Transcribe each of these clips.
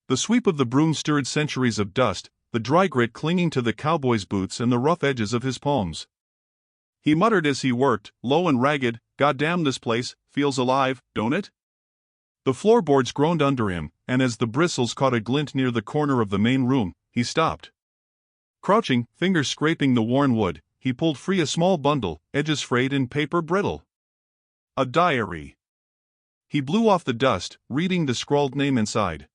The sweep of the broom stirred centuries of dust, the dry grit clinging to the cowboy's boots and the rough edges of his palms. He muttered as he worked, low and ragged, "Goddamn, this place feels alive, don't it?" The floorboards groaned under him, and as the bristles caught a glint near the corner of the main room, he stopped. Crouching, fingers scraping the worn wood, he pulled free a small bundle, edges frayed and paper brittle. A diary. He blew off the dust, reading the scrawled name inside.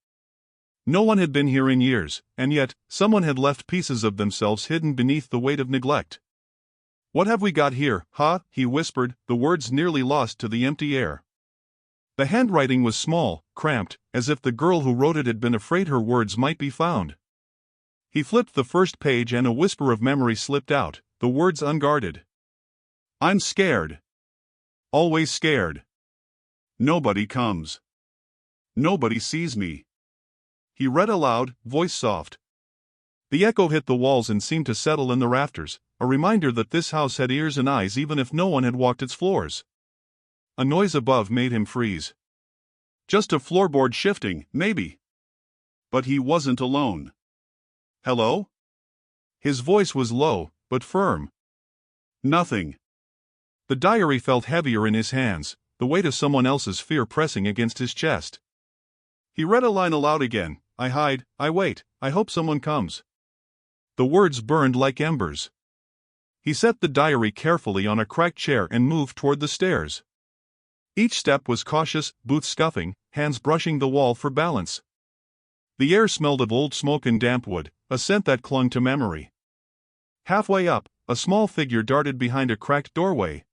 No one had been here in years, and yet, someone had left pieces of themselves hidden beneath the weight of neglect. "What have we got here, huh?" he whispered, the words nearly lost to the empty air. The handwriting was small, cramped, as if the girl who wrote it had been afraid her words might be found. He flipped the first page and a whisper of memory slipped out, the words unguarded. "I'm scared. Always scared. Nobody comes. Nobody sees me." He read aloud, voice soft. The echo hit the walls and seemed to settle in the rafters, a reminder that this house had ears and eyes even if no one had walked its floors. A noise above made him freeze. Just a floorboard shifting, maybe. But he wasn't alone. "Hello?" His voice was low, but firm. "Nothing." The diary felt heavier in his hands, the weight of someone else's fear pressing against his chest. He read a line aloud again. "I hide, I wait, I hope someone comes." The words burned like embers. He set the diary carefully on a cracked chair and moved toward the stairs. Each step was cautious, boots scuffing, hands brushing the wall for balance. The air smelled of old smoke and damp wood, a scent that clung to memory. Halfway up, a small figure darted behind a cracked doorway.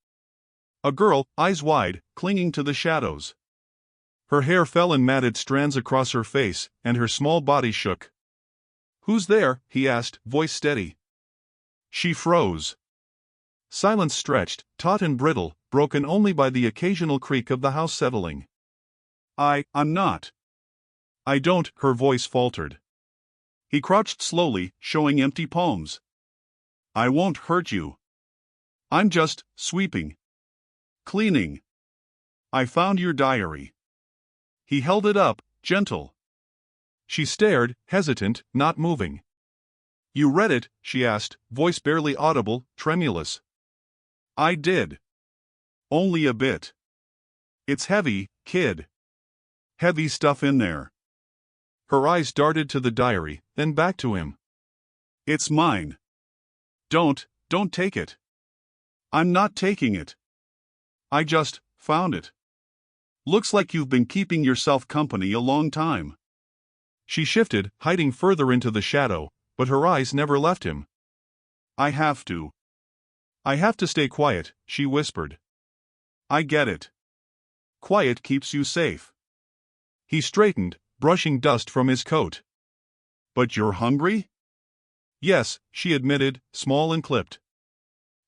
A girl, eyes wide, clinging to the shadows. Her hair fell in matted strands across her face, and her small body shook. "Who's there?" he asked, voice steady. She froze. Silence stretched, taut and brittle, broken only by the occasional creak of the house settling. I'm not. I don't," her voice faltered. He crouched slowly, showing empty palms. "I won't hurt you. I'm just sweeping. Cleaning. I found your diary." He held it up, gentle. She stared, hesitant, not moving. "You read it?" she asked, voice barely audible, tremulous. "I did. Only a bit. It's heavy, kid. Heavy stuff in there." Her eyes darted to the diary, then back to him. "It's mine. Don't take it." "I'm not taking it. I just found it. Looks like you've been keeping yourself company a long time." She shifted, hiding further into the shadow, but her eyes never left him. I have to stay quiet," she whispered. "I get it. Quiet keeps you safe." He straightened, brushing dust from his coat. "But you're hungry?" "Yes," she admitted, small and clipped.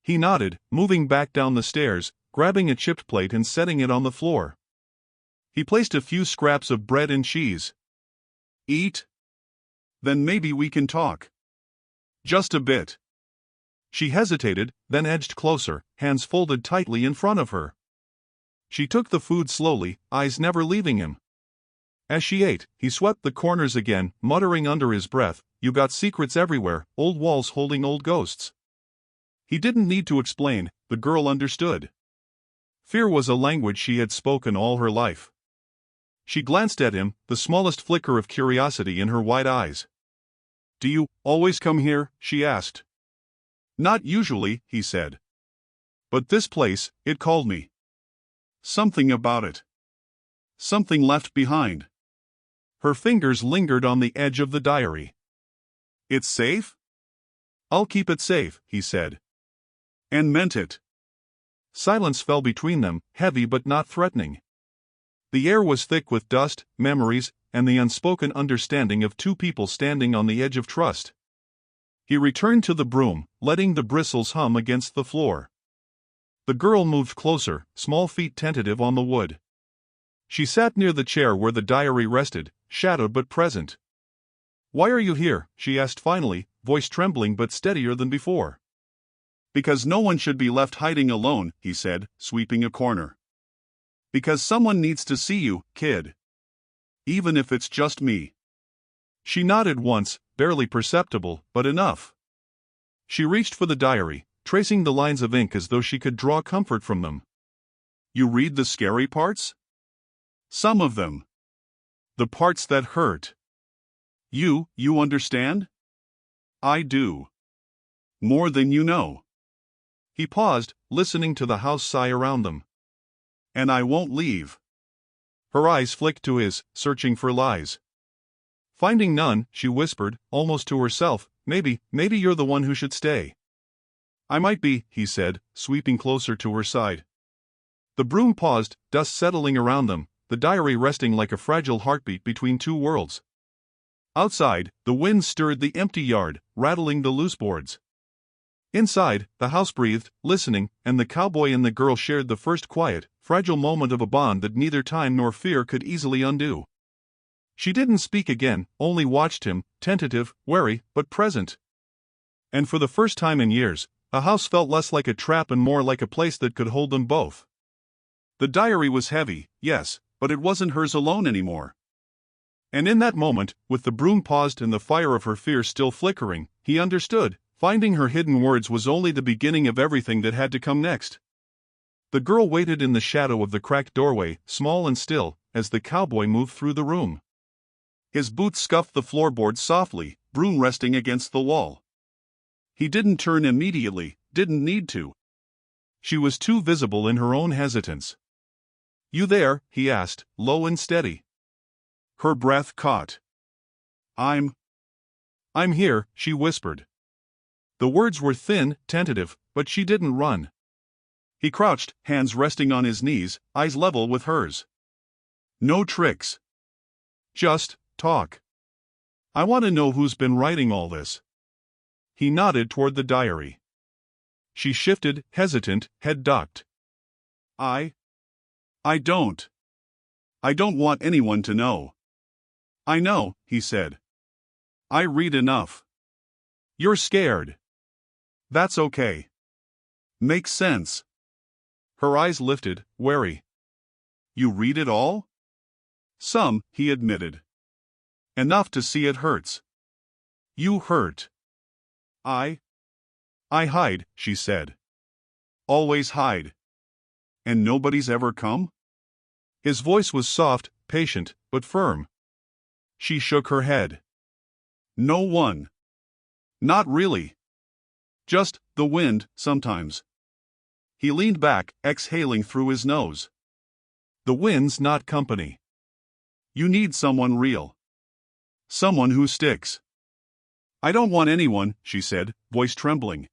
He nodded, moving back down the stairs, grabbing a chipped plate and setting it on the floor. He placed a few scraps of bread and cheese. "Eat? Then maybe we can talk. Just a bit." She hesitated, then edged closer, hands folded tightly in front of her. She took the food slowly, eyes never leaving him. As she ate, he swept the corners again, muttering under his breath, "You got secrets everywhere, old walls holding old ghosts." He didn't need to explain, the girl understood. Fear was a language she had spoken all her life. She glanced at him, the smallest flicker of curiosity in her wide eyes. "Do you always come here?" she asked. "Not usually," he said. "But this place, it called me. Something about it. Something left behind." Her fingers lingered on the edge of the diary. "It's safe?" "I'll keep it safe," he said. And meant it. Silence fell between them, heavy but not threatening. The air was thick with dust, memories, and the unspoken understanding of two people standing on the edge of trust. He returned to the broom, letting the bristles hum against the floor. The girl moved closer, small feet tentative on the wood. She sat near the chair where the diary rested, shadowed but present. "Why are you here?" she asked finally, voice trembling but steadier than before. "Because no one should be left hiding alone," he said, sweeping a corner. "Because someone needs to see you, kid. Even if it's just me." She nodded once, barely perceptible, but enough. She reached for the diary, tracing the lines of ink as though she could draw comfort from them. You read the scary parts? Some of them. The parts that hurt. You understand? I do. More than you know. He paused, listening to the house sigh around them. And I won't leave. Her eyes flicked to his, searching for lies. Finding none, she whispered, almost to herself, maybe you're the one who should stay. I might be, he said, sweeping closer to her side. The broom paused, dust settling around them, the diary resting like a fragile heartbeat between two worlds. Outside, the wind stirred the empty yard, rattling the loose boards. Inside, the house breathed, listening, and the cowboy and the girl shared the first quiet, fragile moment of a bond that neither time nor fear could easily undo. She didn't speak again, only watched him, tentative, wary, but present. And for the first time in years, the house felt less like a trap and more like a place that could hold them both. The diary was heavy, yes, but it wasn't hers alone anymore. And in that moment, with the broom paused and the fire of her fear still flickering, he understood, finding her hidden words was only the beginning of everything that had to come next. The girl waited in the shadow of the cracked doorway, small and still, as the cowboy moved through the room. His boots scuffed the floorboard softly, broom resting against the wall. He didn't turn immediately, didn't need to. She was too visible in her own hesitance. You there? He asked, low and steady. Her breath caught. I'm here, she whispered. The words were thin, tentative, but she didn't run. He crouched, hands resting on his knees, eyes level with hers. No tricks. Just talk. I want to know who's been writing all this. He nodded toward the diary. She shifted, hesitant, head ducked. I don't want anyone to know. I know, he said. I read enough. You're scared. That's okay. Makes sense. Her eyes lifted, wary. You read it all? Some, he admitted. Enough to see it hurts. You hurt. I hide, she said. Always hide. And nobody's ever come? His voice was soft, patient, but firm. She shook her head. No one. Not really. Just the wind, sometimes. He leaned back, exhaling through his nose. The wind's not company. You need someone real. Someone who sticks. I don't want anyone, she said, voice trembling.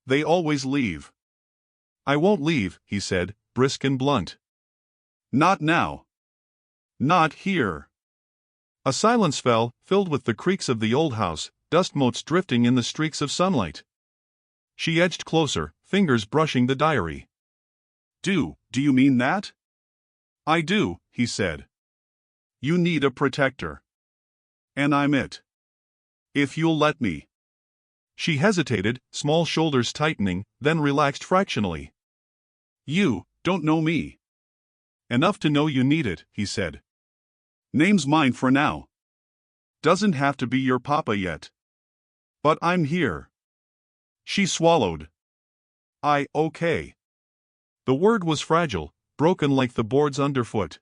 They always leave. I won't leave, he said, brisk and blunt. Not now. Not here. A silence fell, filled with the creaks of the old house, dust motes drifting in the streaks of sunlight. She edged closer, fingers brushing the diary. Do you mean that? I do, he said. You need a protector. And I'm it. If you'll let me. She hesitated, small shoulders tightening, then relaxed fractionally. You don't know me. Enough to know you need it, he said. Name's mine for now. Doesn't have to be your papa yet. But I'm here. She swallowed. Okay. The word was fragile, broken like the boards underfoot.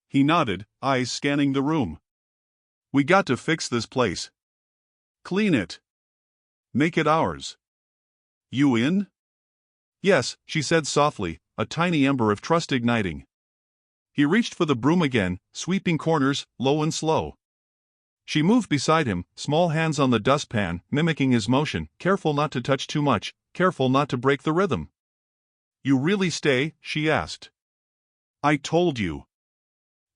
He nodded, eyes scanning the room. We got to fix this place. Clean it. Make it ours. You in? Yes, she said softly, a tiny ember of trust igniting. He reached for the broom again, sweeping corners, low and slow. She moved beside him, small hands on the dustpan, mimicking his motion, careful not to touch too much, careful not to break the rhythm. You really stay? She asked. I told you.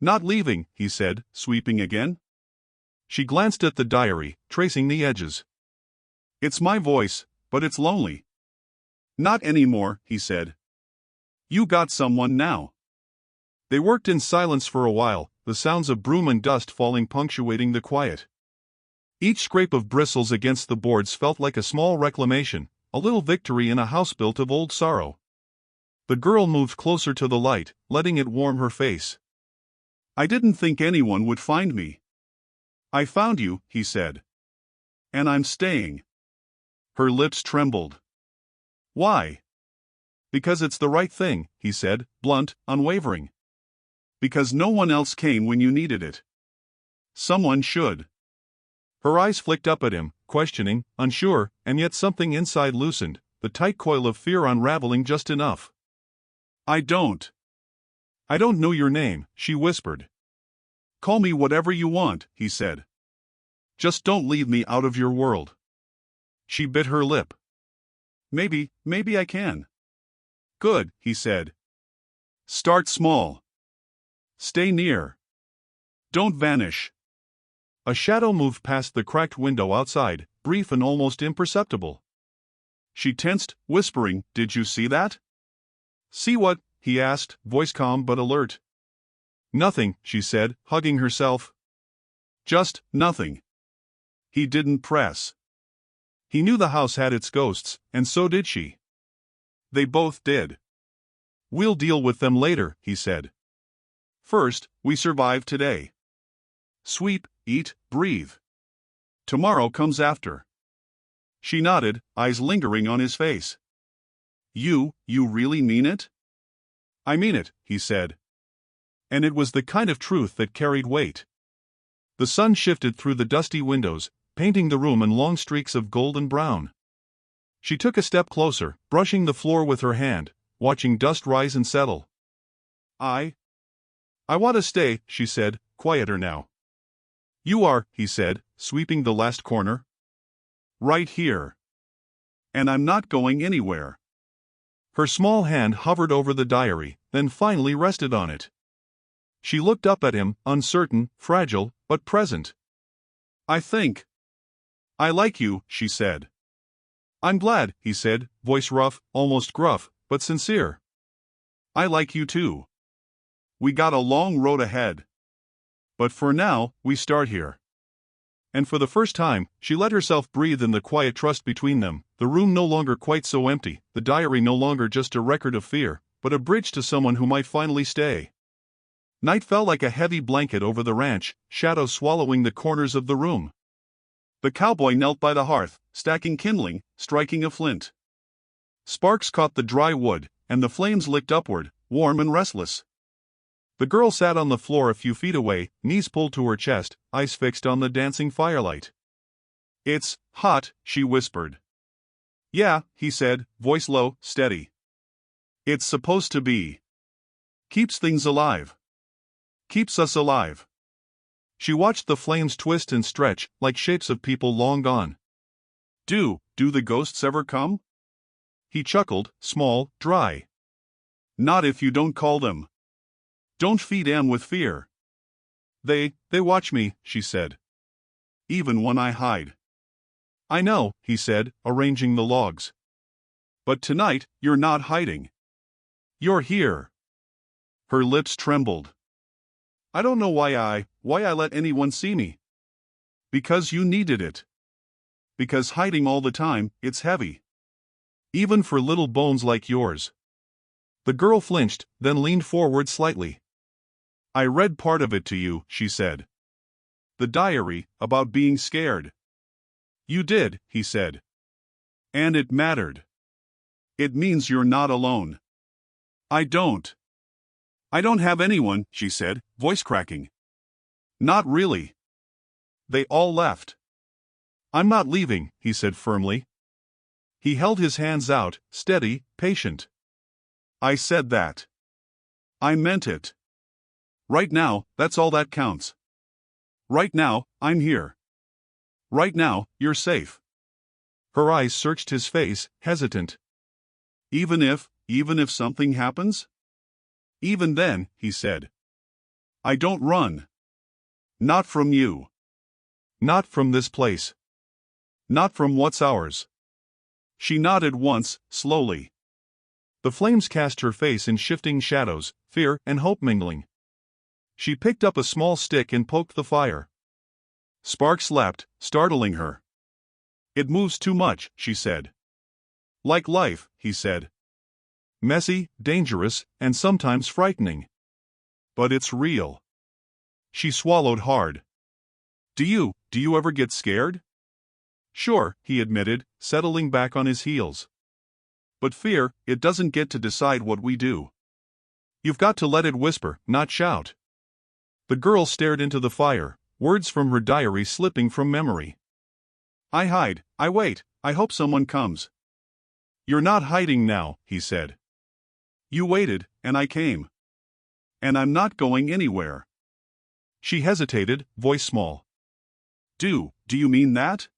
Not leaving, he said, sweeping again. She glanced at the diary, tracing the edges. It's my voice, but it's lonely. Not anymore, he said. You got someone now. They worked in silence for a while, the sounds of broom and dust falling punctuating the quiet. Each scrape of bristles against the boards felt like a small reclamation, a little victory in a house built of old sorrow. The girl moved closer to the light, letting it warm her face. I didn't think anyone would find me. I found you, he said. And I'm staying. Her lips trembled. Why? Because it's the right thing, he said, blunt, unwavering. Because no one else came when you needed it. Someone should. Her eyes flicked up at him, questioning, unsure, and yet something inside loosened, the tight coil of fear unraveling just enough. I don't know your name, she whispered. Call me whatever you want, he said. Just don't leave me out of your world. She bit her lip. Maybe I can. Good, he said. Start small. Stay near. Don't vanish. A shadow moved past the cracked window outside, brief and almost imperceptible. She tensed, whispering, Did you see that? See what? He asked, voice calm but alert. Nothing, she said, hugging herself. Just nothing. He didn't press. He knew the house had its ghosts, and so did she. They both did. We'll deal with them later, he said. First, we survive today. Sweep, eat, breathe. Tomorrow comes after. She nodded, eyes lingering on his face. You really mean it? I mean it, he said. And it was the kind of truth that carried weight. The sun shifted through the dusty windows, painting the room in long streaks of golden brown. She took a step closer, brushing the floor with her hand, watching dust rise and settle. I want to stay, she said, quieter now. You are, he said, sweeping the last corner. Right here. And I'm not going anywhere. Her small hand hovered over the diary, then finally rested on it. She looked up at him, uncertain, fragile, but present. I think I like you, she said. I'm glad, he said, voice rough, almost gruff, but sincere. I like you too. We got a long road ahead. But for now, we start here. And for the first time, she let herself breathe in the quiet trust between them, the room no longer quite so empty, the diary no longer just a record of fear, but a bridge to someone who might finally stay. Night fell like a heavy blanket over the ranch, shadows swallowing the corners of the room. The cowboy knelt by the hearth, stacking kindling, striking a flint. Sparks caught the dry wood, and the flames licked upward, warm and restless. The girl sat on the floor a few feet away, knees pulled to her chest, eyes fixed on the dancing firelight. It's hot, she whispered. Yeah, he said, voice low, steady. It's supposed to be. Keeps things alive. Keeps us alive. She watched the flames twist and stretch, like shapes of people long gone. Do the ghosts ever come? He chuckled, small, dry. Not if you don't call them. Don't feed Em with fear. They watch me, she said. Even when I hide. I know, he said, arranging the logs. But tonight, you're not hiding. You're here. Her lips trembled. I don't know why I let anyone see me. Because you needed it. Because hiding all the time, it's heavy. Even for little bones like yours. The girl flinched, then leaned forward slightly. I read part of it to you, she said. The diary, about being scared. You did, he said. And it mattered. It means you're not alone. I don't have anyone, she said, voice cracking. Not really. They all left. I'm not leaving, he said firmly. He held his hands out, steady, patient. I said that. I meant it. Right now, that's all that counts. Right now, I'm here. Right now, you're safe. Her eyes searched his face, hesitant. Even if something happens? Even then, he said. I don't run. Not from you. Not from this place. Not from what's ours. She nodded once, slowly. The flames cast her face in shifting shadows, fear and hope mingling. She picked up a small stick and poked the fire. Sparks leapt, startling her. It moves too much, she said. Like life, he said. Messy, dangerous, and sometimes frightening. But it's real. She swallowed hard. Do you ever get scared? Sure, he admitted, settling back on his heels. But fear, it doesn't get to decide what we do. You've got to let it whisper, not shout. The girl stared into the fire, words from her diary slipping from memory. I hide, I wait, I hope someone comes. You're not hiding now, he said. You waited, and I came. And I'm not going anywhere. She hesitated, voice small. Do you mean that?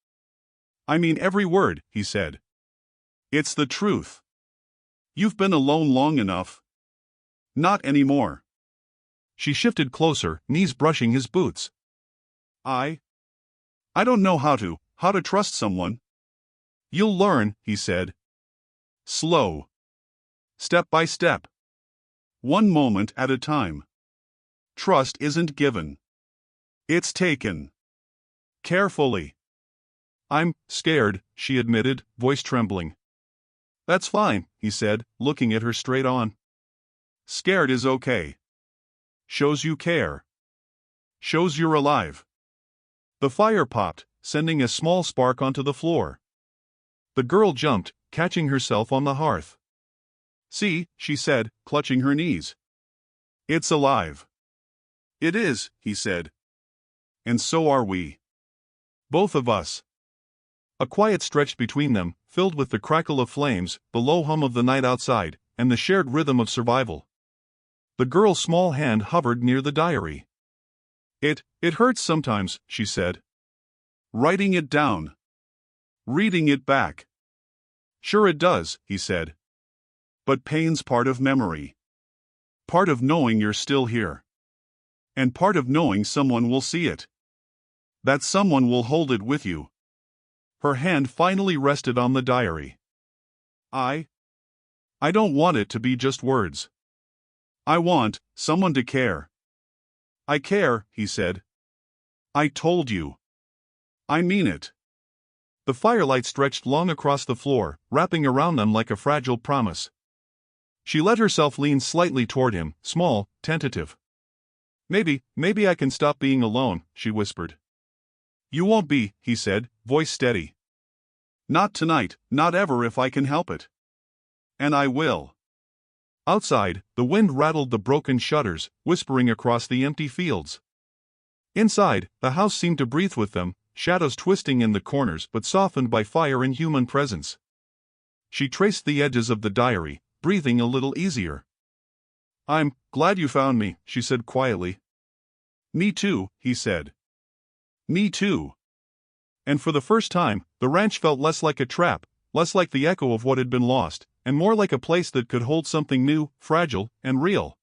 I mean every word, he said. It's the truth. You've been alone long enough. Not anymore. She shifted closer, knees brushing his boots. I don't know how to trust someone. You'll learn, he said. Slow. Step by step. One moment at a time. Trust isn't given. It's taken. Carefully. I'm scared, she admitted, voice trembling. That's fine, he said, looking at her straight on. Scared is okay. Shows you care. Shows you're alive. The fire popped, sending a small spark onto the floor. The girl jumped, catching herself on the hearth. See, she said, clutching her knees. It's alive. It is, he said. And so are we. Both of us. A quiet stretched between them, filled with the crackle of flames, the low hum of the night outside, and the shared rhythm of survival. The girl's small hand hovered near the diary. It hurts sometimes, she said. Writing it down. Reading it back. Sure it does, he said. But pain's part of memory. Part of knowing you're still here. And part of knowing someone will see it. That someone will hold it with you. Her hand finally rested on the diary. I don't want it to be just words. I want someone to care. I care, he said. I told you. I mean it. The firelight stretched long across the floor, wrapping around them like a fragile promise. She let herself lean slightly toward him, small, tentative. Maybe I can stop being alone, she whispered. You won't be, he said, voice steady. Not tonight, not ever if I can help it. And I will. Outside, the wind rattled the broken shutters, whispering across the empty fields. Inside, the house seemed to breathe with them, shadows twisting in the corners but softened by fire and human presence. She traced the edges of the diary, breathing a little easier. I'm glad you found me, she said quietly. Me too, he said. Me too. And for the first time, the ranch felt less like a trap, less like the echo of what had been lost, and more like a place that could hold something new, fragile, and real.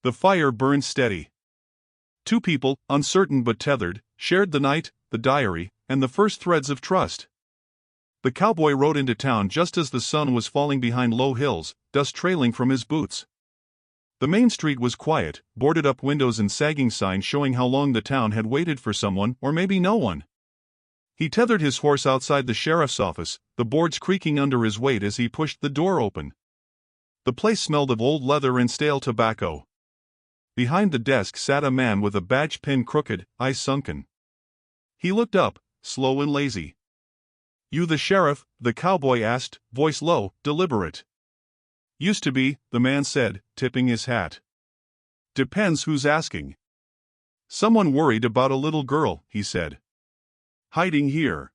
The fire burned steady. Two people, uncertain but tethered, shared the night, the diary, and the first threads of trust. The cowboy rode into town just as the sun was falling behind low hills, dust trailing from his boots. The main street was quiet, boarded-up windows and sagging signs showing how long the town had waited for someone, or maybe no one. He tethered his horse outside the sheriff's office, the boards creaking under his weight as he pushed the door open. The place smelled of old leather and stale tobacco. Behind the desk sat a man with a badge pin crooked, eyes sunken. He looked up, slow and lazy. You the sheriff? The cowboy asked, voice low, deliberate. Used to be, the man said, tipping his hat. Depends who's asking. Someone worried about a little girl, he said. Hiding here.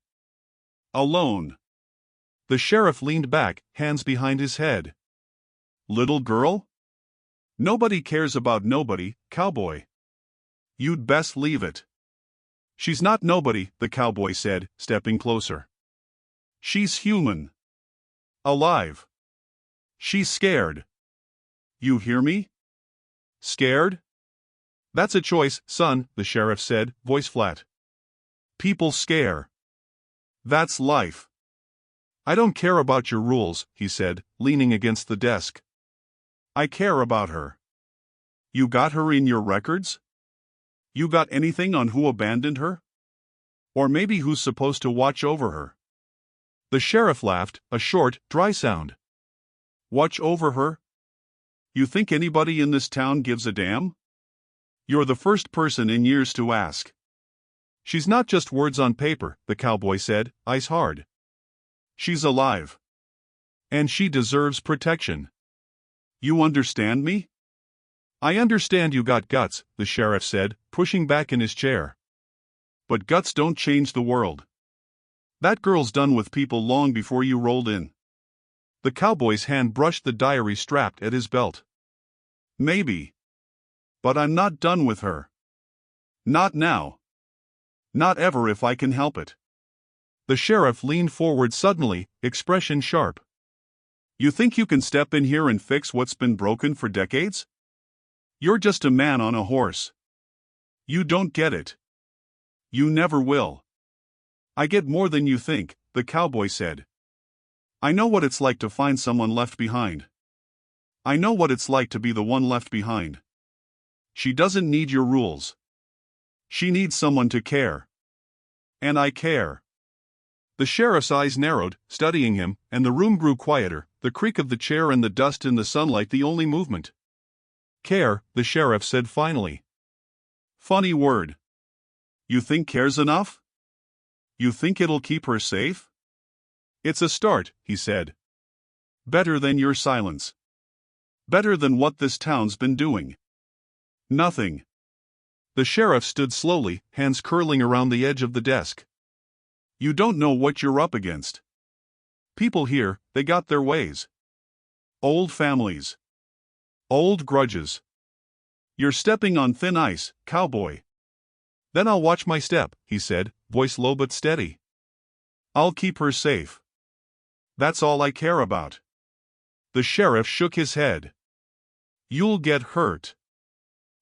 Alone. The sheriff leaned back, hands behind his head. Little girl? Nobody cares about nobody, cowboy. You'd best leave it. She's not nobody, the cowboy said, stepping closer. She's human. Alive. She's scared. You hear me? Scared? That's a choice, son, the sheriff said, voice flat. People scare. That's life. I don't care about your rules, he said, leaning against the desk. I care about her. You got her in your records? You got anything on who abandoned her? Or maybe who's supposed to watch over her? The sheriff laughed, a short, dry sound. Watch over her? You think anybody in this town gives a damn? You're the first person in years to ask. She's not just words on paper, the cowboy said, ice hard. She's alive. And she deserves protection. You understand me? I understand you got guts, the sheriff said, pushing back in his chair. But guts don't change the world. That girl's done with people long before you rolled in. The cowboy's hand brushed the diary strapped at his belt. Maybe. But I'm not done with her. Not now. Not ever if I can help it. The sheriff leaned forward suddenly, expression sharp. You think you can step in here and fix what's been broken for decades? You're just a man on a horse. You don't get it. You never will. I get more than you think, the cowboy said. I know what it's like to find someone left behind. I know what it's like to be the one left behind. She doesn't need your rules. She needs someone to care. And I care. The sheriff's eyes narrowed, studying him, and the room grew quieter, the creak of the chair and the dust in the sunlight the only movement. Care, the sheriff said finally. Funny word. You think care's enough? You think it'll keep her safe? It's a start, he said. Better than your silence. Better than what this town's been doing. Nothing. The sheriff stood slowly, hands curling around the edge of the desk. You don't know what you're up against. People here, they got their ways. Old families. Old grudges. You're stepping on thin ice, cowboy. Then I'll watch my step, he said, voice low but steady. I'll keep her safe. That's all I care about. The sheriff shook his head. You'll get hurt.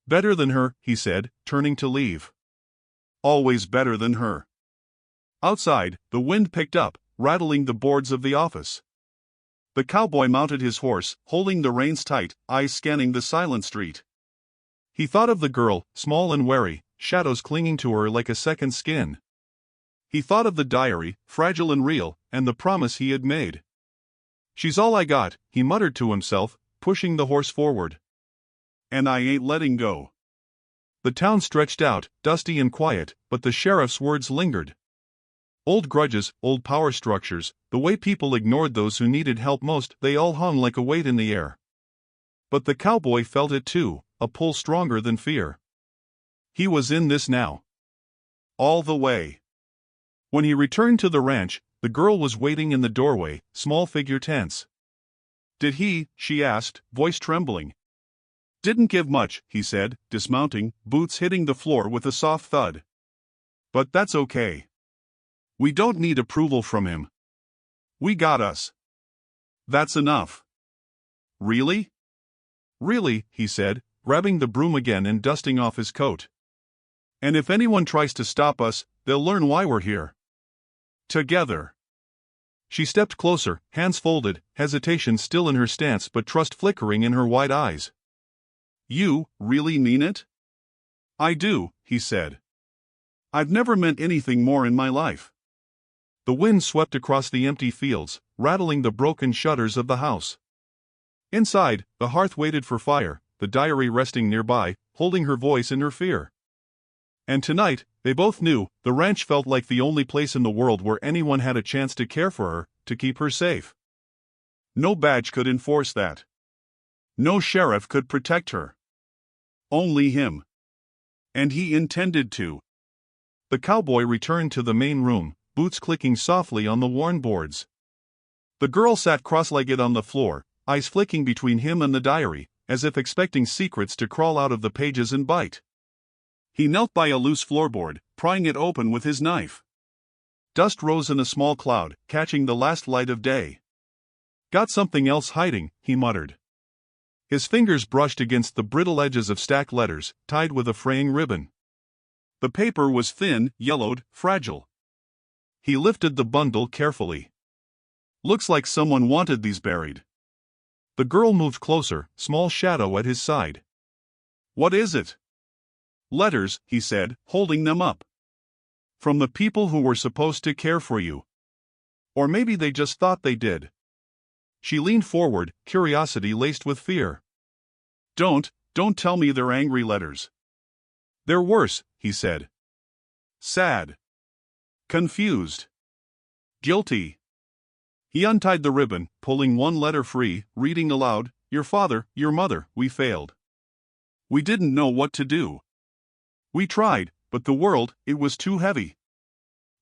Better than her, he said, turning to leave. Always better than her. Outside, the wind picked up, rattling the boards of the office. The cowboy mounted his horse, holding the reins tight, eyes scanning the silent street. He thought of the girl, small and wary, shadows clinging to her like a second skin. He thought of the diary, fragile and real, and the promise he had made. She's all I got, he muttered to himself, pushing the horse forward. And I ain't letting go. The town stretched out, dusty and quiet, but the sheriff's words lingered. Old grudges, old power structures, the way people ignored those who needed help most, they all hung like a weight in the air. But the cowboy felt it too, a pull stronger than fear. He was in this now. All the way. When he returned to the ranch, the girl was waiting in the doorway, small figure tense. Did he? She asked, voice trembling. Didn't give much, he said, dismounting, boots hitting the floor with a soft thud. But that's okay. We don't need approval from him. We got us. That's enough. Really? Really, he said, grabbing the broom again and dusting off his coat. And if anyone tries to stop us, they'll learn why we're here. Together. She stepped closer, hands folded, hesitation still in her stance but trust flickering in her wide eyes. You really mean it? I do, he said. I've never meant anything more in my life. The wind swept across the empty fields, rattling the broken shutters of the house. Inside, the hearth waited for fire, the diary resting nearby, holding her voice in her fear. And tonight, they both knew, the ranch felt like the only place in the world where anyone had a chance to care for her, to keep her safe. No badge could enforce that. No sheriff could protect her. Only him. And he intended to. The cowboy returned to the main room, boots clicking softly on the worn boards. The girl sat cross-legged on the floor, eyes flicking between him and the diary, as if expecting secrets to crawl out of the pages and bite. He knelt by a loose floorboard, prying it open with his knife. Dust rose in a small cloud, catching the last light of day. Got something else hiding, he muttered. His fingers brushed against the brittle edges of stacked letters, tied with a fraying ribbon. The paper was thin, yellowed, fragile. He lifted the bundle carefully. Looks like someone wanted these buried. The girl moved closer, small shadow at his side. What is it? Letters, he said, holding them up. From the people who were supposed to care for you. Or maybe they just thought they did. She leaned forward, curiosity laced with fear. Don't tell me they're angry letters. They're worse, he said. sad, confused, guilty. He untied the ribbon, pulling one letter free, reading aloud, "Your father, your mother, we failed. We didn't know what to do. We tried, but the world, it was too heavy."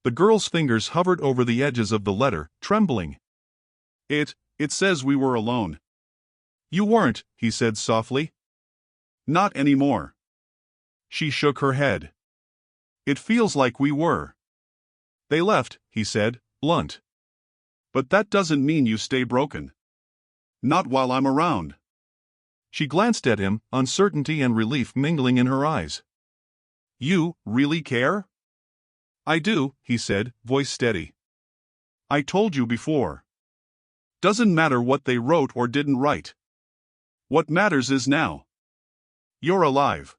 The girl's fingers hovered over the edges of the letter, trembling. It says we were alone." "You weren't," he said softly. "Not anymore." She shook her head. "It feels like we were." "They left," he said, blunt. "But that doesn't mean you stay broken. Not while I'm around." She glanced at him, uncertainty and relief mingling in her eyes. "You really care?" "I do," he said, voice steady. "I told you before. Doesn't matter what they wrote or didn't write. What matters is now. You're alive.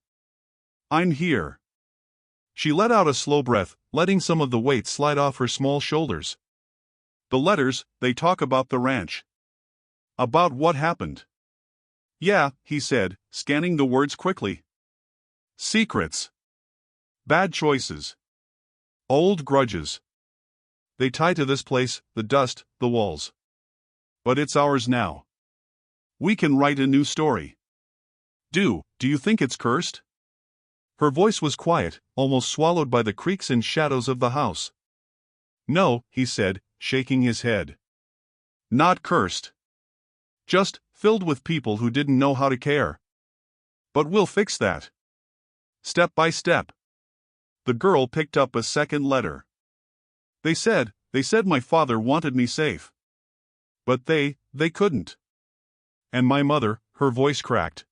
I'm here." She let out a slow breath, letting some of the weight slide off her small shoulders. "The letters, they talk about the ranch. About what happened." "Yeah," he said, scanning the words quickly. "Secrets. Bad choices. Old grudges. They tie to this place, the dust, the walls. But it's ours now. We can write a new story." Do you think it's cursed?" Her voice was quiet, almost swallowed by the creaks and shadows of the house. "No," he said, shaking his head. "Not cursed. Just filled with people who didn't know how to care. But we'll fix that. Step by step." The girl picked up a second letter. They said my father wanted me safe. But they couldn't. And my mother," her voice cracked.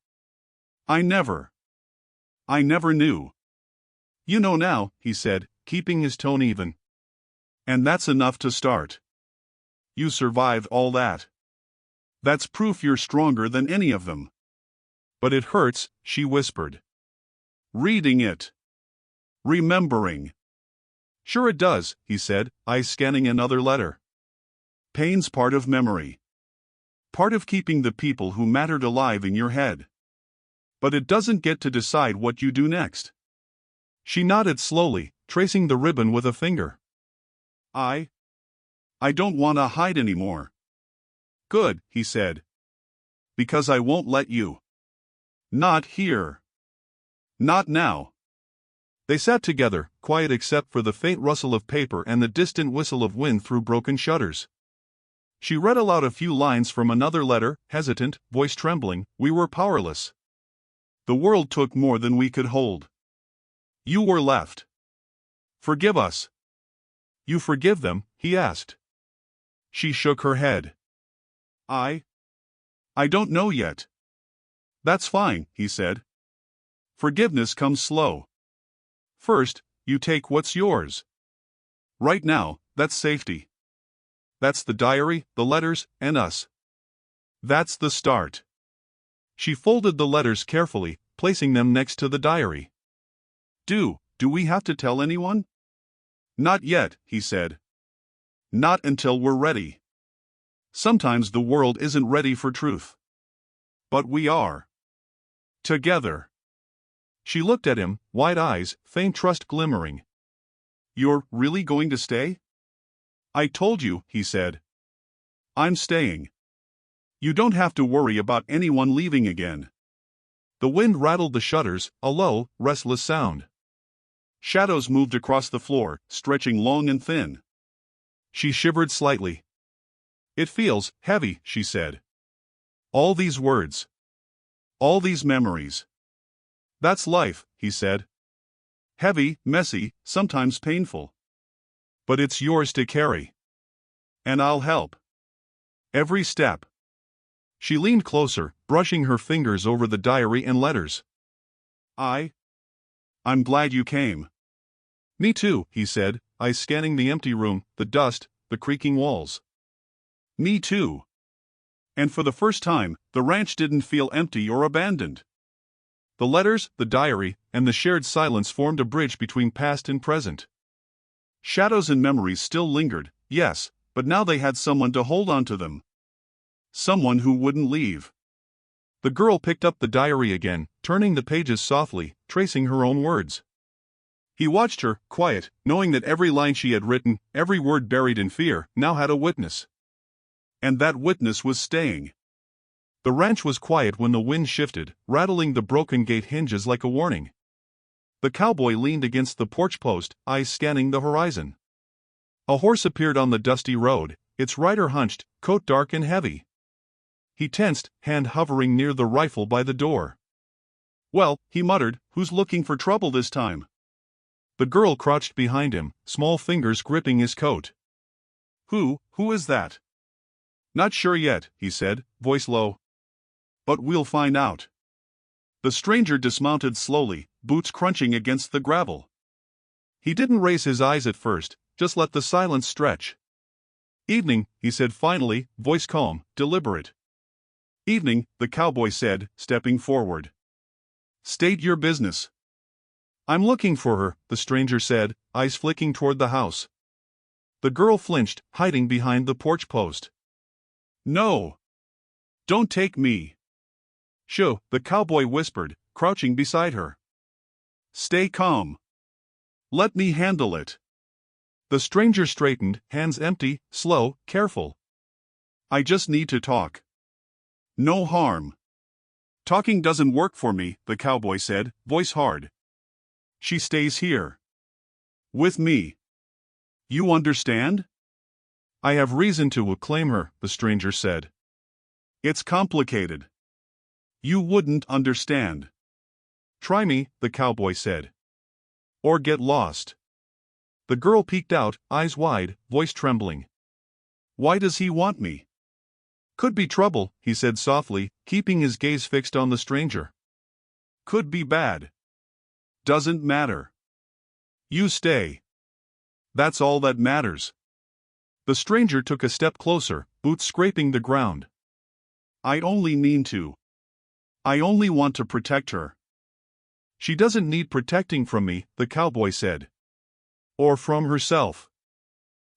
I never knew." "You know now," he said, keeping his tone even. "And that's enough to start. You survived all that. That's proof you're stronger than any of them." "But it hurts," she whispered. "Reading it. Remembering." "Sure it does," he said, eyes scanning another letter. "Pain's part of memory. Part of keeping the people who mattered alive in your head. But it doesn't get to decide what you do next." She nodded slowly, tracing the ribbon with a finger. I don't want to hide anymore." "Good," he said. "Because I won't let you. Not here. Not now." They sat together, quiet except for the faint rustle of paper and the distant whistle of wind through broken shutters. She read aloud a few lines from another letter, hesitant, voice trembling. "We were powerless. The world took more than we could hold. You were left. Forgive us." "You forgive them?" he asked. She shook her head. I don't know yet." "That's fine," he said. "Forgiveness comes slow. First, you take what's yours. Right now, that's safety. That's the diary, the letters, and us. That's the start." She folded the letters carefully, placing them next to the diary. Do we have to tell anyone?" "Not yet," he said. "Not until we're ready. Sometimes the world isn't ready for truth. But we are. Together." She looked at him, wide eyes, faint trust glimmering. "You're really going to stay?" "I told you," he said. "I'm staying. You don't have to worry about anyone leaving again." The wind rattled the shutters, a low, restless sound. Shadows moved across the floor, stretching long and thin. She shivered slightly. "It feels heavy," she said. "All these words. All these memories." "That's life," he said. "Heavy, messy, sometimes painful. But it's yours to carry. And I'll help. Every step." She leaned closer, brushing her fingers over the diary and letters. I'm glad you came." "Me too," he said, eyes scanning the empty room, the dust, the creaking walls. "Me too." And for the first time, the ranch didn't feel empty or abandoned. The letters, the diary, and the shared silence formed a bridge between past and present. Shadows and memories still lingered, yes, but now they had someone to hold on to them. Someone who wouldn't leave. The girl picked up the diary again, turning the pages softly, tracing her own words. He watched her, quiet, knowing that every line she had written, every word buried in fear, now had a witness. And that witness was staying. The ranch was quiet when the wind shifted, rattling the broken gate hinges like a warning. The cowboy leaned against the porch post, eyes scanning the horizon. A horse appeared on the dusty road, its rider hunched, coat dark and heavy. He tensed, hand hovering near the rifle by the door. "Well," he muttered, "who's looking for trouble this time?" The girl crouched behind him, small fingers gripping his coat. Who is that?" "Not sure yet," he said, voice low. "But we'll find out." The stranger dismounted slowly, boots crunching against the gravel. He didn't raise his eyes at first, just let the silence stretch. "Evening," he said finally, voice calm, deliberate. "Evening," the cowboy said, stepping forward. "State your business." "I'm looking for her," the stranger said, eyes flicking toward the house. The girl flinched, hiding behind the porch post. "No. Don't take me." "Shoo," the cowboy whispered, crouching beside her. "Stay calm. Let me handle it." The stranger straightened, hands empty, slow, careful. "I just need to talk. No harm." "Talking doesn't work for me," the cowboy said, voice hard. "She stays here. With me. You understand?" "I have reason to claim her," the stranger said. "It's complicated. You wouldn't understand." "Try me," the cowboy said. "Or get lost." The girl peeked out, eyes wide, voice trembling. "Why does he want me?" "Could be trouble," he said softly, keeping his gaze fixed on the stranger. "Could be bad. Doesn't matter. You stay. That's all that matters." The stranger took a step closer, boots scraping the ground. "I only mean to. I only want to protect her." "She doesn't need protecting from me," the cowboy said. "Or from herself.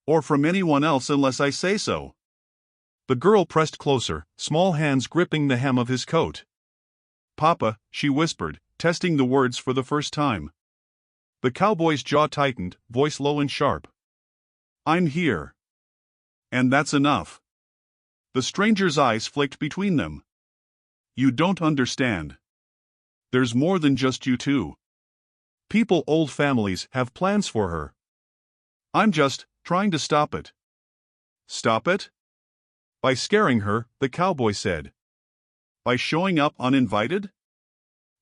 Or from anyone else unless I say so." The girl pressed closer, small hands gripping the hem of his coat. "Papa," she whispered, testing the words for the first time. The cowboy's jaw tightened, voice low and sharp. "I'm here. And that's enough." The stranger's eyes flicked between them. "You don't understand. There's more than just you two. People, old families, have plans for her. I'm just trying to stop it." "Stop it?" "By scaring her," the cowboy said. "By showing up uninvited?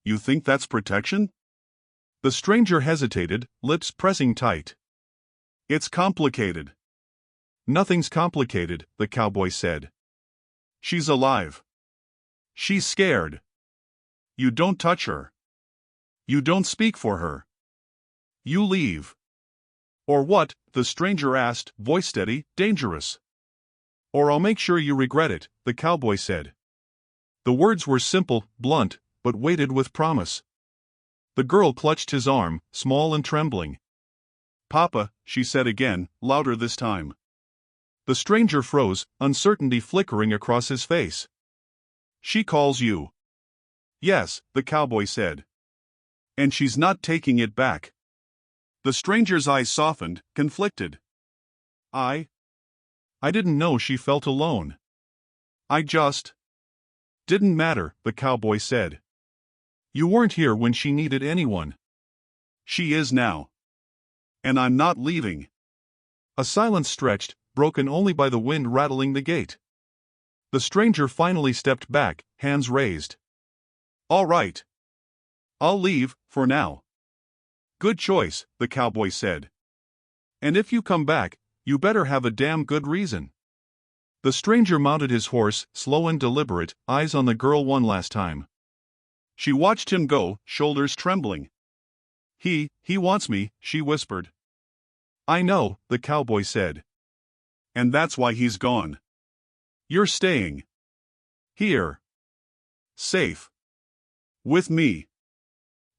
You think that's protection?" The stranger hesitated, lips pressing tight. "It's complicated." "Nothing's complicated," the cowboy said. "She's alive. She's scared. You don't touch her. You don't speak for her. You leave." "Or what?" the stranger asked, voice steady, dangerous. "Or I'll make sure you regret it," the cowboy said. The words were simple, blunt, but weighted with promise. The girl clutched his arm, small and trembling. "Papa," she said again, louder this time. The stranger froze, uncertainty flickering across his face. "She calls you." "Yes," the cowboy said. "And she's not taking it back." The stranger's eyes softened, conflicted. I didn't know she felt alone. I just." "Didn't matter," the cowboy said. "You weren't here when she needed anyone." "She is now. And I'm not leaving." A silence stretched, broken only by the wind rattling the gate. The stranger finally stepped back, hands raised. "All right. I'll leave, for now." "Good choice," the cowboy said. "And if you come back, you better have a damn good reason." The stranger mounted his horse, slow and deliberate, eyes on the girl one last time. She watched him go, shoulders trembling. He wants me," she whispered. "I know," the cowboy said. "And that's why he's gone. You're staying. Here. Safe. With me.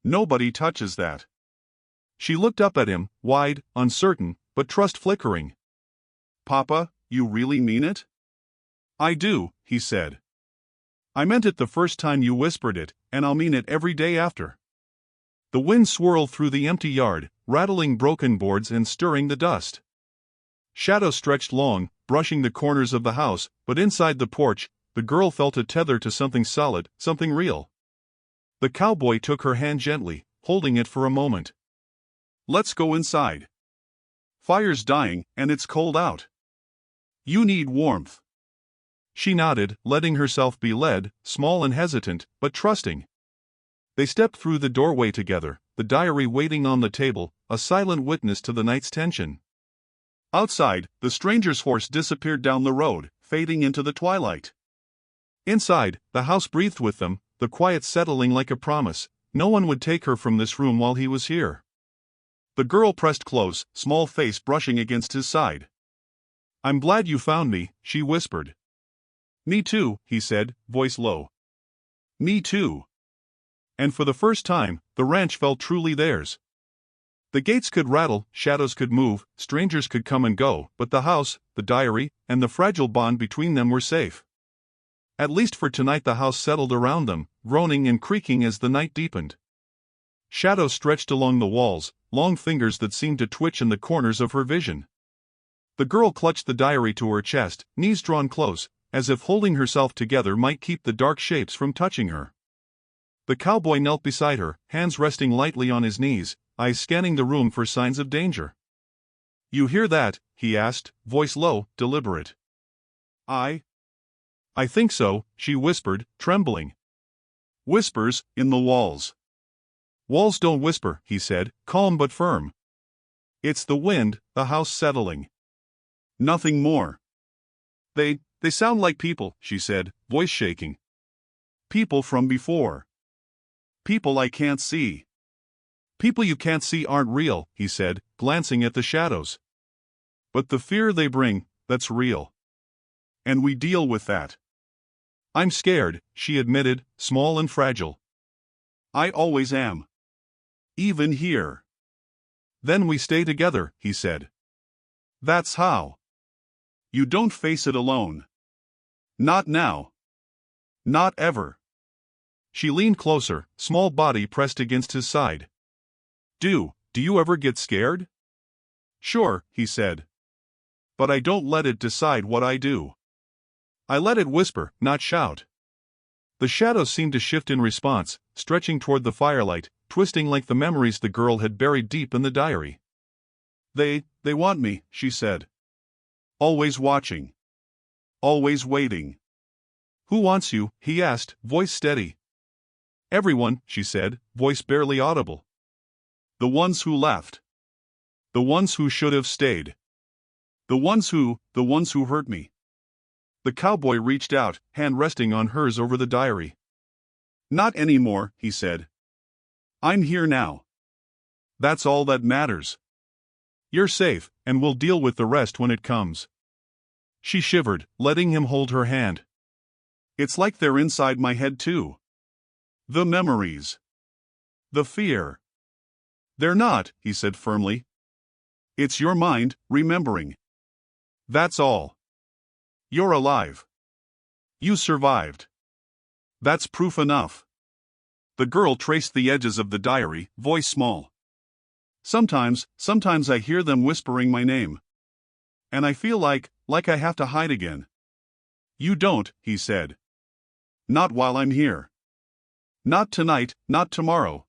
Nobody touches that." She looked up at him, wide, uncertain, but trust flickering. "Papa, you really mean it?" "I do," he said. "I meant it the first time you whispered it, and I'll mean it every day after." The wind swirled through the empty yard, rattling broken boards and stirring the dust. Shadows stretched long, brushing the corners of the house, but inside the porch, the girl felt a tether to something solid, something real. The cowboy took her hand gently, holding it for a moment. "Let's go inside. Fire's dying, and it's cold out. You need warmth." She nodded, letting herself be led, small and hesitant, but trusting. They stepped through the doorway together, the diary waiting on the table, a silent witness to the night's tension. Outside, the stranger's horse disappeared down the road, fading into the twilight. Inside, the house breathed with them, the quiet settling like a promise. No one would take her from this room while he was here. The girl pressed close, small face brushing against his side. "I'm glad you found me," she whispered. "Me too," he said, voice low. "Me too." And for the first time, the ranch felt truly theirs. The gates could rattle, shadows could move, strangers could come and go, but the house, the diary, and the fragile bond between them were safe. At least for tonight the house settled around them, groaning and creaking as the night deepened. Shadows stretched along the walls, long fingers that seemed to twitch in the corners of her vision. The girl clutched the diary to her chest, knees drawn close, as if holding herself together might keep the dark shapes from touching her. The cowboy knelt beside her, hands resting lightly on his knees, eyes scanning the room for signs of danger. "You hear that?" he asked, voice low, deliberate. I think so," she whispered, trembling. "Whispers, in the walls." "Walls don't whisper," he said, calm but firm. "It's the wind, the house settling. Nothing more." They sound like people," she said, voice shaking. "People from before. People I can't see." "People you can't see aren't real," he said, glancing at the shadows. "But the fear they bring, that's real. And we deal with that." "I'm scared," she admitted, small and fragile. "I always am. Even here." "Then we stay together," he said. "That's how. You don't face it alone. Not now. Not ever." She leaned closer, small body pressed against his side. Do you ever get scared?" "Sure," he said. "But I don't let it decide what I do. I let it whisper, not shout." The shadows seemed to shift in response, stretching toward the firelight, twisting like the memories the girl had buried deep in the diary. They want me," she said. "Always watching. Always waiting." "Who wants you?" he asked, voice steady. "Everyone," she said, voice barely audible. "The ones who left. The ones who should have stayed. The ones who hurt me." The cowboy reached out, hand resting on hers over the diary. "Not anymore," he said. "I'm here now. That's all that matters. You're safe, and we'll deal with the rest when it comes." She shivered, letting him hold her hand. "It's like they're inside my head too. The memories. The fear." "They're not," he said firmly. "It's your mind, remembering. That's all. You're alive. You survived. That's proof enough." The girl traced the edges of the diary, voice small. Sometimes I hear them whispering my name. And I feel like I have to hide again." "You don't," he said. "Not while I'm here. Not tonight, not tomorrow.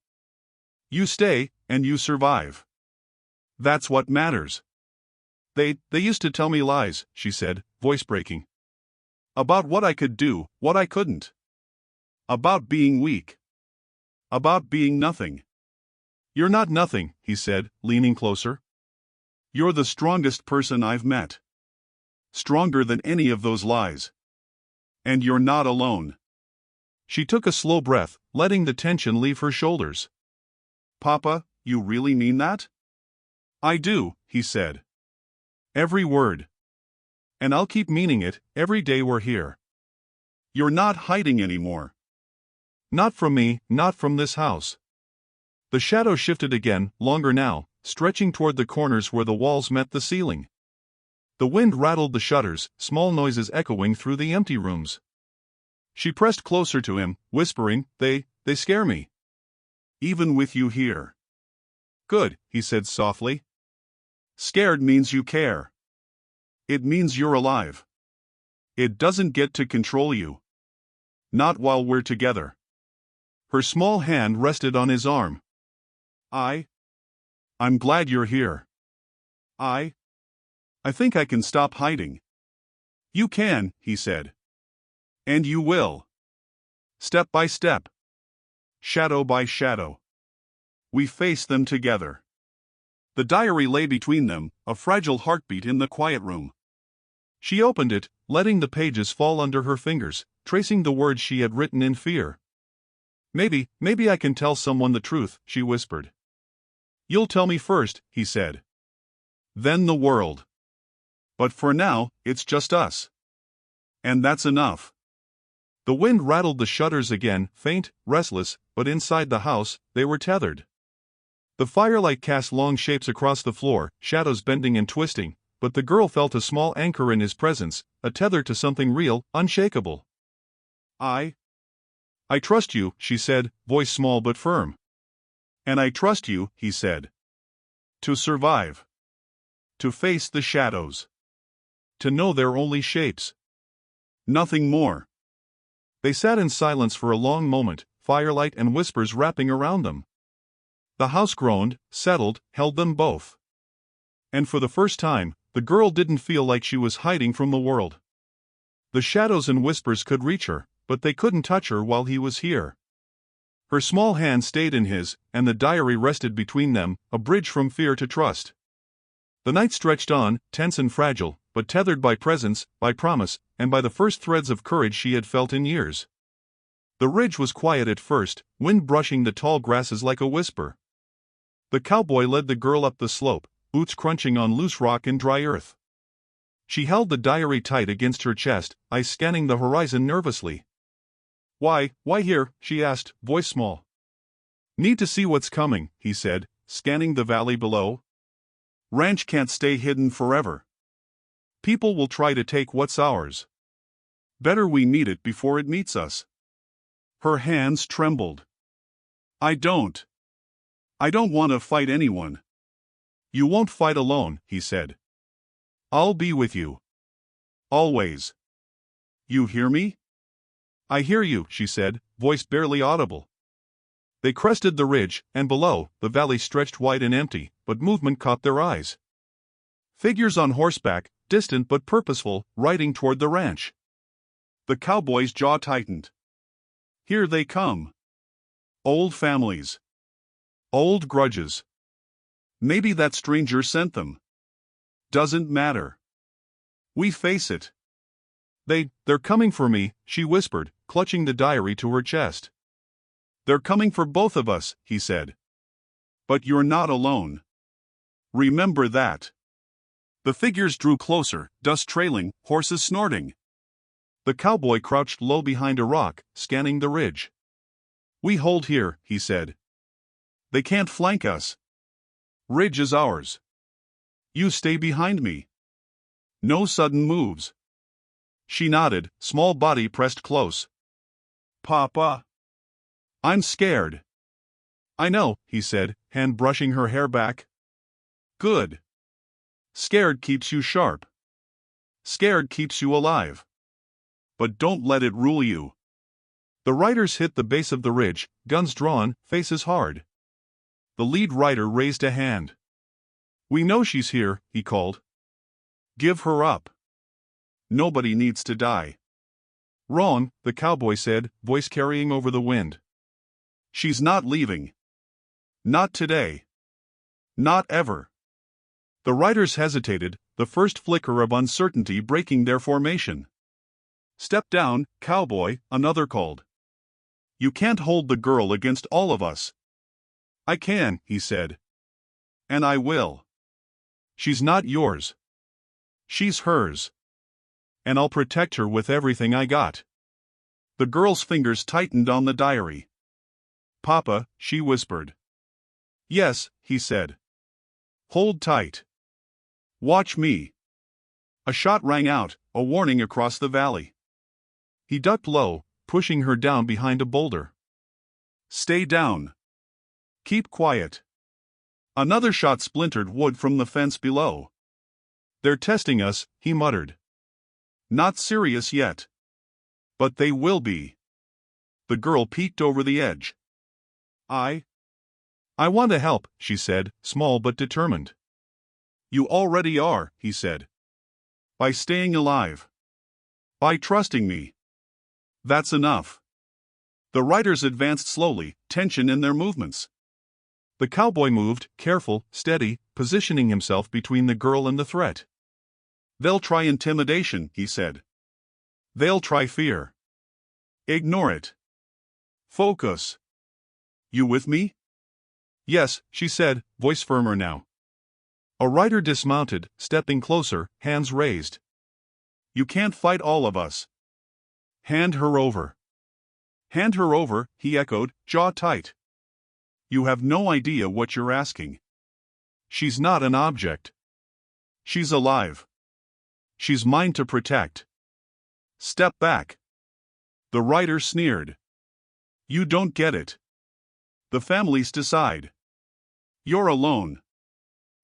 You stay, and you survive. That's what matters." They used to tell me lies," she said, voice breaking. "About what I could do, what I couldn't. About being weak. About being nothing." "You're not nothing," he said, leaning closer. "You're the strongest person I've met. Stronger than any of those lies. And you're not alone." She took a slow breath, letting the tension leave her shoulders. "Papa, you really mean that?" "I do," he said. "Every word. And I'll keep meaning it, every day we're here. You're not hiding anymore. Not from me, not from this house." The shadow shifted again, longer now, stretching toward the corners where the walls met the ceiling. The wind rattled the shutters, small noises echoing through the empty rooms. She pressed closer to him, whispering, They scare me. even with you here. Good, he said softly. Scared means you care. It means you're alive. It doesn't get to control you. Not while we're together. Her small hand rested on his arm. I'm glad you're here. I think I can stop hiding. You can, he said. And you will. Step by step. Shadow by shadow. We face them together. The diary lay between them, a fragile heartbeat in the quiet room. She opened it, letting the pages fall under her fingers, tracing the words she had written in fear. Maybe I can tell someone the truth, she whispered. You'll tell me first, he said. Then the world. But for now, it's just us. And that's enough. The wind rattled the shutters again, faint, restless, but inside the house, they were tethered. The firelight cast long shapes across the floor, shadows bending and twisting, but the girl felt a small anchor in his presence, a tether to something real, unshakable. I trust you, she said, voice small but firm. And I trust you, he said. To survive. To face the shadows. To know they're only shapes. Nothing more. They sat in silence for a long moment, firelight and whispers wrapping around them. The house groaned, settled, held them both. And for the first time, the girl didn't feel like she was hiding from the world. The shadows and whispers could reach her, but they couldn't touch her while he was here. Her small hand stayed in his, and the diary rested between them, a bridge from fear to trust. The night stretched on, tense and fragile, but tethered by presence, by promise, and by the first threads of courage she had felt in years. The ridge was quiet at first, wind brushing the tall grasses like a whisper. The cowboy led the girl up the slope, boots crunching on loose rock and dry earth. She held the diary tight against her chest, eyes scanning the horizon nervously. Why here? She asked, voice small. Need to see what's coming, he said, scanning the valley below. Ranch can't stay hidden forever. People will try to take what's ours. Better we meet it before it meets us. Her hands trembled. I don't want to fight anyone. You won't fight alone, he said. I'll be with you. Always. You hear me? I hear you, she said, voice barely audible. They crested the ridge, and below, the valley stretched wide and empty, but movement caught their eyes. Figures on horseback, distant but purposeful, riding toward the ranch. The cowboy's jaw tightened. Here they come. Old families. Old grudges. Maybe that stranger sent them. Doesn't matter. We face it. They're coming for me, she whispered, clutching the diary to her chest. They're coming for both of us, he said. But you're not alone. Remember that. The figures drew closer, dust trailing, horses snorting. The cowboy crouched low behind a rock, scanning the ridge. We hold here, he said. They can't flank us. Ridge is ours. You stay behind me. No sudden moves. She nodded, small body pressed close. Papa. I'm scared. I know, he said, hand brushing her hair back. Good. Scared keeps you sharp. Scared keeps you alive. But don't let it rule you. The riders hit the base of the ridge, guns drawn, faces hard. The lead rider raised a hand. We know she's here, he called. Give her up. Nobody needs to die. Wrong, the cowboy said, voice carrying over the wind. She's not leaving. Not today. Not ever. The riders hesitated, the first flicker of uncertainty breaking their formation. Step down, cowboy, another called. You can't hold the girl against all of us. I can, he said. And I will. She's not yours. She's hers. And I'll protect her with everything I got. The girl's fingers tightened on the diary. Papa, she whispered. Yes, he said. Hold tight. Watch me. A shot rang out, a warning across the valley. He ducked low, pushing her down behind a boulder. Stay down. Keep quiet. Another shot splintered wood from the fence below. They're testing us, he muttered. Not serious yet. But they will be. The girl peeked over the edge. I want to help, she said, small but determined. You already are, he said. By staying alive. By trusting me. That's enough. The riders advanced slowly, tension in their movements. The cowboy moved, careful, steady, positioning himself between the girl and the threat. They'll try intimidation, he said. They'll try fear. Ignore it. Focus. You with me? Yes, she said, voice firmer now. A rider dismounted, stepping closer, hands raised. You can't fight all of us. Hand her over. Hand her over, he echoed, jaw tight. You have no idea what you're asking. She's not an object. She's alive. She's mine to protect. Step back. The rider sneered. You don't get it. The families decide. You're alone.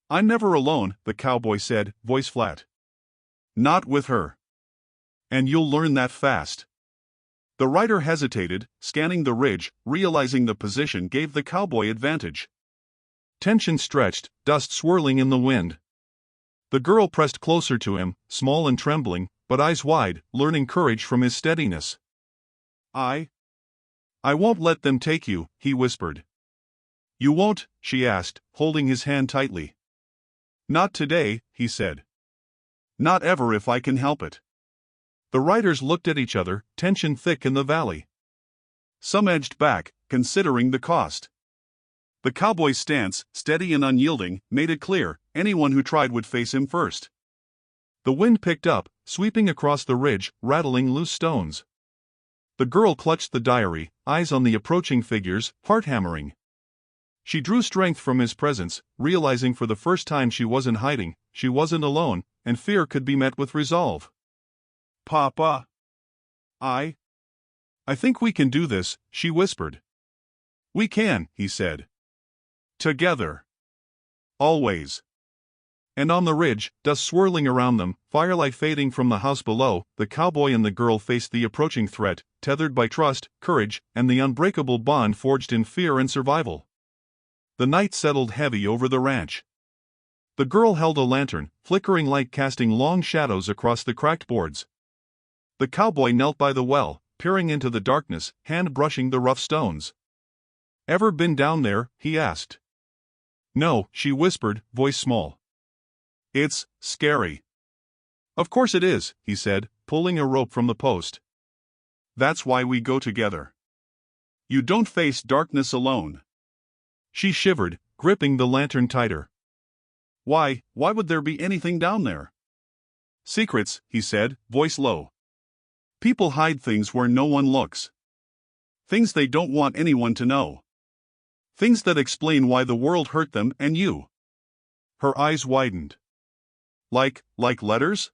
I'm never alone, the cowboy said, voice flat. Not with her. And you'll learn that fast. The rider hesitated, scanning the ridge, realizing the position gave the cowboy advantage. Tension stretched, dust swirling in the wind. The girl pressed closer to him, small and trembling, but eyes wide, learning courage from his steadiness. I won't let them take you, he whispered. You won't, she asked, holding his hand tightly. Not today, he said. Not ever if I can help it. The riders looked at each other, tension thick in the valley. Some edged back, considering the cost. The cowboy's stance, steady and unyielding, made it clear anyone who tried would face him first. The wind picked up, sweeping across the ridge, rattling loose stones. The girl clutched the diary, eyes on the approaching figures, heart hammering. She drew strength from his presence, realizing for the first time she wasn't hiding, she wasn't alone, and fear could be met with resolve. Papa. I think we can do this, she whispered. We can, he said. Together. Always. And on the ridge, dust swirling around them, firelight fading from the house below, the cowboy and the girl faced the approaching threat, tethered by trust, courage, and the unbreakable bond forged in fear and survival. The night settled heavy over the ranch. The girl held a lantern, flickering light casting long shadows across the cracked boards. The cowboy knelt by the well, peering into the darkness, hand brushing the rough stones. Ever been down there? He asked. No, she whispered, voice small. It's scary. Of course it is, he said, pulling a rope from the post. That's why we go together. You don't face darkness alone. She shivered, gripping the lantern tighter. Why would there be anything down there? Secrets, he said, voice low. People hide things where no one looks. Things they don't want anyone to know. Things that explain why the world hurt them and you. Her eyes widened. Like letters?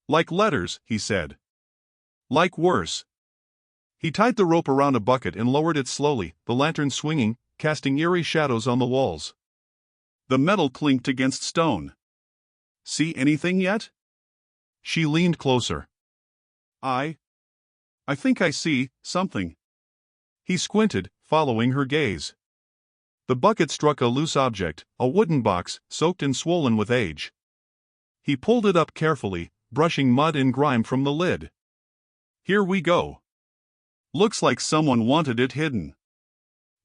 Like letters, he said. Like worse. He tied the rope around a bucket and lowered it slowly, the lantern swinging, casting eerie shadows on the walls. The metal clinked against stone. See anything yet? She leaned closer. I think I see something. He squinted, following her gaze. The bucket struck a loose object, a wooden box, soaked and swollen with age. He pulled it up carefully, brushing mud and grime from the lid. Here we go. Looks like someone wanted it hidden.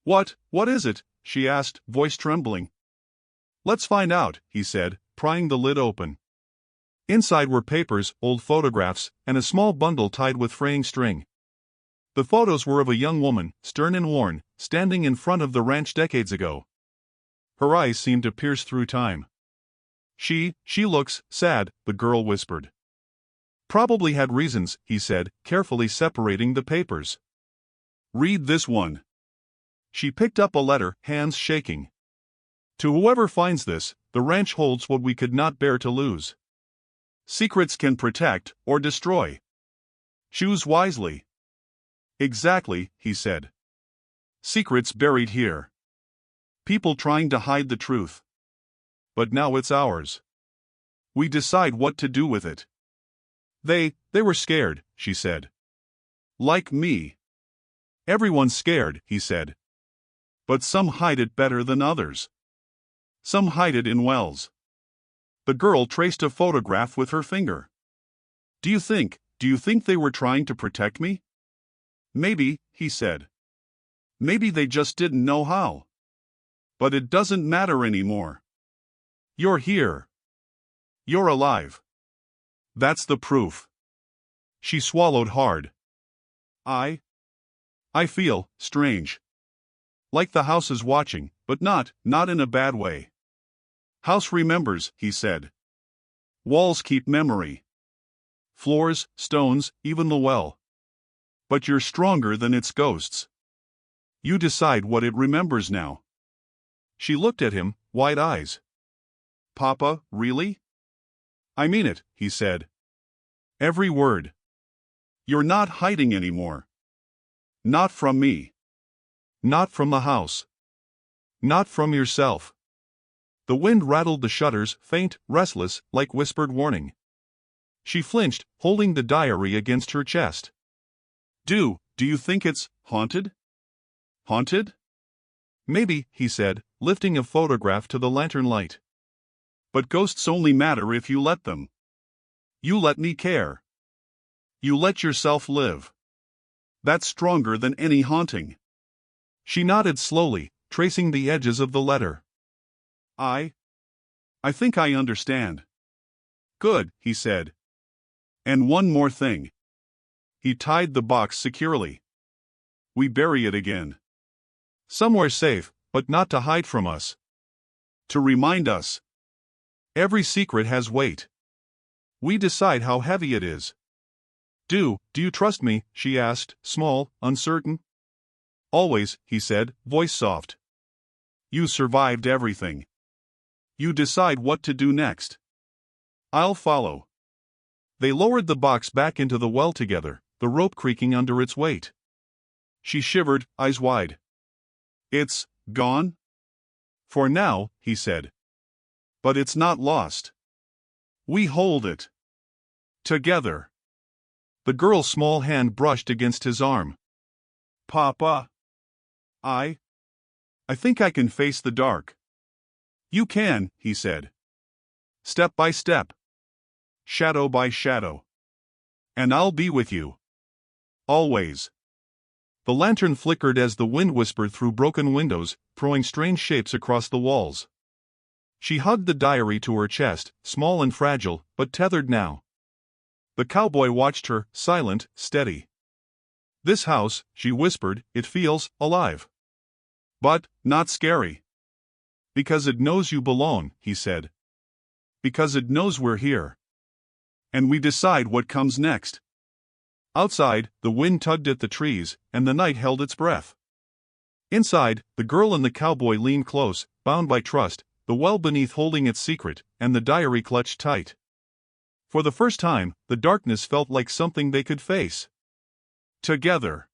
What is it? She asked, voice trembling. Let's find out, he said, prying the lid open. Inside were papers, old photographs, and a small bundle tied with fraying string. The photos were of a young woman, stern and worn, standing in front of the ranch decades ago. Her eyes seemed to pierce through time. She looks sad, the girl whispered. Probably had reasons, he said, carefully separating the papers. Read this one. She picked up a letter, hands shaking. To whoever finds this, the ranch holds what we could not bear to lose. Secrets can protect or destroy. Choose wisely. Exactly, he said. Secrets buried here. People trying to hide the truth. But now it's ours. We decide what to do with it. They were scared, she said. Like me. Everyone's scared, he said. But some hide it better than others. Some hide it in wells. The girl traced a photograph with her finger. Do you think they were trying to protect me? Maybe, he said. Maybe they just didn't know how. But it doesn't matter anymore. You're here. You're alive. That's the proof. She swallowed hard. I feel strange. Like the house is watching, but not in a bad way. House remembers, he said. Walls keep memory. Floors, stones, even the well. But you're stronger than its ghosts. You decide what it remembers now. She looked at him, wide eyes. Papa, really? I mean it, he said. Every word. You're not hiding anymore. Not from me. Not from the house. Not from yourself. The wind rattled the shutters, faint, restless, like whispered warning. She flinched, holding the diary against her chest. Do you think it's haunted? Haunted? Maybe, he said, lifting a photograph to the lantern light. But ghosts only matter if you let them. You let me care. You let yourself live. That's stronger than any haunting. She nodded slowly, tracing the edges of the letter. I think I understand. Good, he said. And one more thing. He tied the box securely. We bury it again. Somewhere safe, but not to hide from us. To remind us. Every secret has weight. We decide how heavy it is. Do you trust me? She asked, small, uncertain. Always, he said, voice soft. You survived everything. You decide what to do next. I'll follow. They lowered the box back into the well together, the rope creaking under its weight. She shivered, eyes wide. It's gone? For now, he said. But it's not lost. We hold it. Together. The girl's small hand brushed against his arm. Papa. I think I can face the dark. You can, he said. Step by step. Shadow by shadow. And I'll be with you. Always. The lantern flickered as the wind whispered through broken windows, throwing strange shapes across the walls. She hugged the diary to her chest, small and fragile, but tethered now. The cowboy watched her, silent, steady. This house, she whispered, it feels alive. But not scary. Because it knows you belong, he said. Because it knows we're here. And we decide what comes next. Outside, the wind tugged at the trees, and the night held its breath. Inside, the girl and the cowboy leaned close, bound by trust, the well beneath holding its secret, and the diary clutched tight. For the first time, the darkness felt like something they could face. Together.